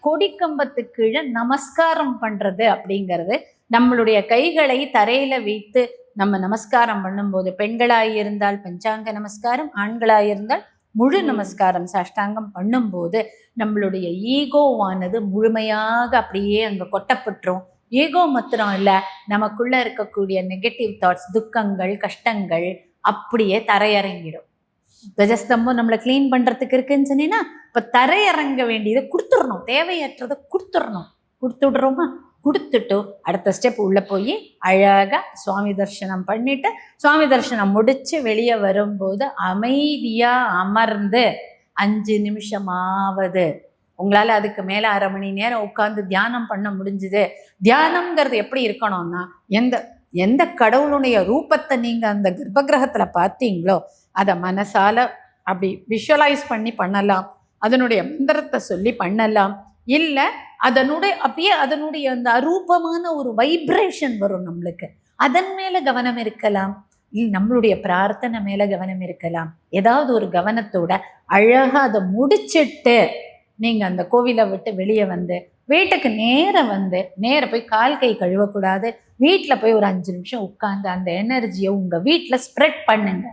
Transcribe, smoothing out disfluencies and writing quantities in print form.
கொடிக்கம்பத்துக்கு கீழே நமஸ்காரம் பண்றது அப்படிங்கிறது, நம்மளுடைய கைகளை தரையில வைத்து நம்ம நமஸ்காரம் பண்ணும்போது, பெண்களாயிருந்தால் பஞ்சாங்க நமஸ்காரம், ஆண்களாயிருந்தால் முழு நமஸ்காரம் சாஷ்டாங்கம் பண்ணும்போது நம்மளுடைய ஈகோவானது முழுமையாக அப்படியே அங்க கொட்டப்பட்டுரும். ஈகோ மாத்திரம் இல்ல, நமக்குள்ள இருக்கக்கூடிய நெகட்டிவ் தாட்ஸ், துக்கங்கள், கஷ்டங்கள் அப்படியே தரையிறங்கிடும். கஜஸ்தம்பம் நம்மளை கிளீன் பண்றதுக்கு இருக்குன்னு சொன்னீங்கன்னா, இப்ப தரையிறங்க வேண்டியதை கொடுத்துடணும், தேவையற்றதை கொடுத்துடணும். கொடுத்துடுறோமா? கொடுத்துட்டு அடுத்த ஸ்டெப் உள்ள போய் அழகா சுவாமி தரிசனம் பண்ணிட்டு, சுவாமி தரிசனம் முடிச்சு வெளியே வரும்போது அமைதியா அமர்ந்து 5 நிமிஷமாவது, உங்களால அதுக்கு மேல 1/2 மணி நேரம் உட்கார்ந்து தியானம் பண்ண முடிஞ்சுது. தியானம்ங்கிறது எப்படி இருக்கணும்னா, எந்த கடவுளுடைய ரூபத்தை நீங்க அந்த கர்ப்பகிரகத்துல பார்த்தீங்களோ அதை மனசால அப்படி விஷுவலைஸ் பண்ணி பண்ணலாம், அதனுடைய மந்திரத்தை சொல்லி பண்ணலாம், இல்லை அதனுடைய அந்த அரூபமான ஒரு வைப்ரேஷன் வரும் நம்மளுக்கு, அதன் மேல கவனம் இருக்கலாம், நம்மளுடைய பிரார்த்தனை மேல கவனம் இருக்கலாம். ஏதாவது ஒரு கவனத்தோட அழகா அதை முடிச்சிட்டு நீங்க அந்த கோவிலை விட்டு வெளியே வந்து வீட்டுக்கு நேர போய் கால் கை கழுவக்கூடாது, வீட்டில் போய் ஒரு 5 நிமிஷம் உட்கார்ந்து அந்த எனர்ஜியை உங்க வீட்டில் ஸ்ப்ரெட் பண்ணுங்க.